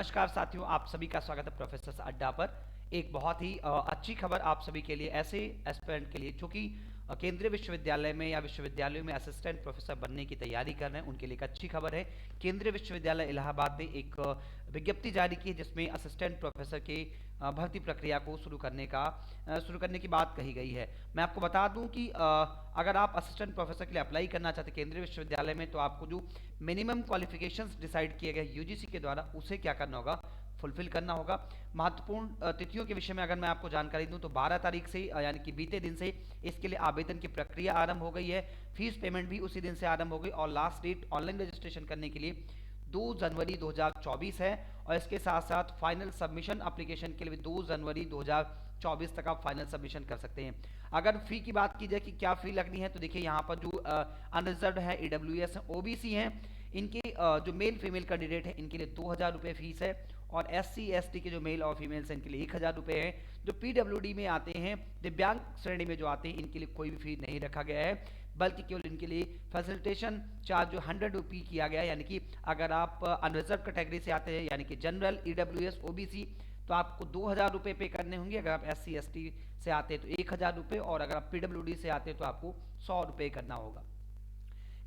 नमस्कार साथियों, आप सभी का स्वागत है प्रोफेसर अड्डा पर। एक बहुत ही अच्छी खबर आप सभी के लिए, ऐसे एस्पिरेंट के लिए जो कि केंद्रीय विश्वविद्यालय में या विश्वविद्यालयों में असिस्टेंट प्रोफेसर बनने की तैयारी कर रहे हैं, उनके लिए एक अच्छी खबर है। केंद्रीय विश्वविद्यालय इलाहाबाद ने एक विज्ञप्ति जारी की है जिसमें असिस्टेंट प्रोफेसर के भर्ती प्रक्रिया को शुरू करने की बात कही गई है। मैं आपको बता दूं कि अगर आप असिस्टेंट प्रोफेसर के लिए अप्लाई करना चाहते हैं केंद्रीय विश्वविद्यालय में, तो आपको जो मिनिमम क्वालिफिकेशंस डिसाइड किए गए यूजीसी के द्वारा, उसे क्या करना होगा, फुलफिल करना होगा। महत्वपूर्ण तिथियों के विषय में अगर मैं आपको जानकारी दूं तो 12 तारीख से यानी कि बीते दिन से इसके लिए आवेदन की प्रक्रिया आरंभ हो गई है। फीस पेमेंट भी उसी दिन से आरंभ हो गई और लास्ट डेट ऑनलाइन रजिस्ट्रेशन करने के लिए 2 जनवरी 2024 है। और इसके साथ साथ फाइनल सबमिशन एप्लीकेशन के लिए 2 जनवरी 2024 तक आप फाइनल सबमिशन कर सकते हैं। अगर फी की बात की जाए कि क्या फी लगनी है, तो देखिए यहाँ पर जो अनरिजर्व है, ईडब्ल्यूएस है, ओबीसी हैं, इनके जो मेल फीमेल कैंडिडेट है इनके लिए 2000 रुपये फीस है। और एससी एसटी के जो मेल और फीमेल्स हैं इनके लिए 1000 रुपये है। जो पीडब्ल्यूडी में आते हैं, दिव्यांग श्रेणी में जो आते हैं, इनके लिए कोई भी फी नहीं रखा गया है, बल्कि केवल इनके लिए फैसिलिटेशन चार्ज जो 100 रुपये किया गया है। यानी कि अगर आप अनरिजर्व कैटेगरी से आते हैं, यानी कि जनरल, ईडब्ल्यूएस, ओबीसी, तो आपको 2000 रुपये पे करने होंगे। अगर आप एससी एसटी से आते हैं तो 1000 रुपये, और अगर आप पीडब्ल्यूडी से आते हैं तो आपको 100 रुपये करना होगा।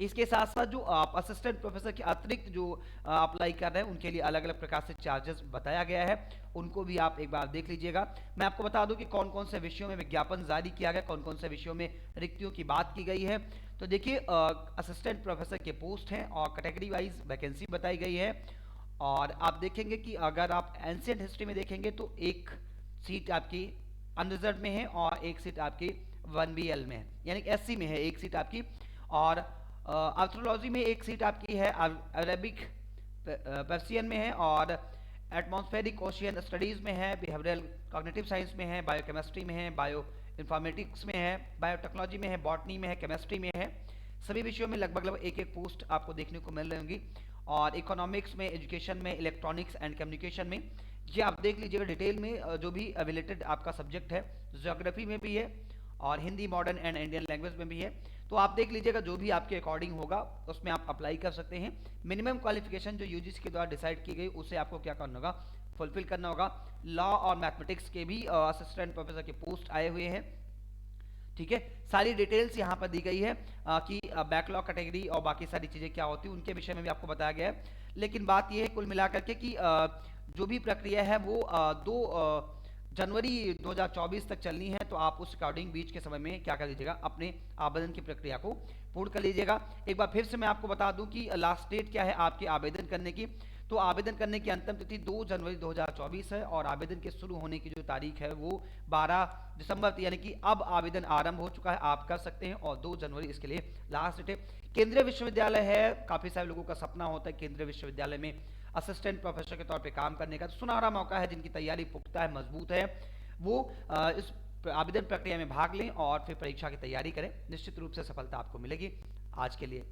इसके साथ साथ जो आप असिस्टेंट प्रोफेसर के अतिरिक्त जो अप्लाई कर रहे हैं, उनके लिए अलग अलग प्रकार से चार्जेस बताया गया है, उनको भी आप एक बार देख लीजिएगा। मैं आपको बता दूं कि कौन कौन से विषयों में विज्ञापन जारी किया गया, कौन कौन से विषयों में रिक्तियों की बात की गई है। तो देखिए, असिस्टेंट प्रोफेसर के पोस्ट हैं और कैटेगरी वाइज वैकेंसी बताई गई है। और आप देखेंगे कि अगर आप एंशिएंट हिस्ट्री में देखेंगे तो एक सीट आपकी अनरिजर्व में है और एक सीट आपकी 1BL में है, यानी कि एससी में है एक सीट आपकी। और आर्थ्रोलॉजी में एक सीट आपकी है, अरेबिक पर्सियन में है, और एटमॉस्फेरिक ओशियन स्टडीज़ में है, बिहेवियरल कॉग्निटिव साइंस में है, बायोकेमिस्ट्री में है, बायो इन्फॉर्मेटिक्स में है, बायोटेक्नोलॉजी में है, बॉटनी में है, केमिस्ट्री में है। सभी विषयों में लगभग एक एक पोस्ट आपको देखने को मिल रही होंगी। और इकोनॉमिक्स में, एजुकेशन में, इलेक्ट्रॉनिक्स एंड कम्युनिकेशन में, ये आप देख लीजिएगा डिटेल में जो भी रिलेटेड आपका सब्जेक्ट है। ज्योग्राफी में भी है और Hindi, modern and Indian language में भी है। तो आप देख लीजिएगा जो भी आपके अकॉर्डिंग होगा उसमें आप अप्लाई कर सकते हैं। मिनिमम क्वालिफिकेशन जो यूजीसी के द्वारा डिसाइड की गई, उसे आपको क्या करना होगा, फुलफिल करना होगा। लॉ और मैथमेटिक्स के भी असिस्टेंट प्रोफेसर के पोस्ट आए हुए हैं। ठीक है, सारी डिटेल्स यहाँ पर दी गई है कि बैकलॉग कैटेगरी और बाकी सारी चीज़ें क्या होती हैं, उनके विषय में भी आपको बताया गया है। लेकिन बात यह है कुल मिलाकर के कि जो भी प्रक्रिया है वो 2 जनवरी 2024 तक चलनी है। तो आप उस अकॉर्डिंग बीच के समय में क्या कर लीजिएगा, अपने आवेदन की प्रक्रिया को पूर्ण कर लीजिएगा। एक बार फिर से मैं आपको बता दूं कि लास्ट डेट क्या है आपके आवेदन करने की। तो आवेदन करने की अंतिम तिथि 2 जनवरी 2024 है और आवेदन के शुरू होने की जो तारीख है वो 12 दिसंबर, यानी कि अब आवेदन आरंभ हो चुका है, आप कर सकते हैं। और 2 जनवरी इसके लिए लास्ट डेट है। केंद्रीय विश्वविद्यालय है, काफ़ी सारे लोगों का सपना होता है केंद्रीय विश्वविद्यालय में असिस्टेंट प्रोफेसर के तौर पे काम करने का। तो सुनहरा मौका है, जिनकी तैयारी पुख्ता है, मजबूत है, वो इस आवेदन प्रक्रिया में भाग लें और फिर परीक्षा की तैयारी करें। निश्चित रूप से सफलता आपको मिलेगी। आज के लिए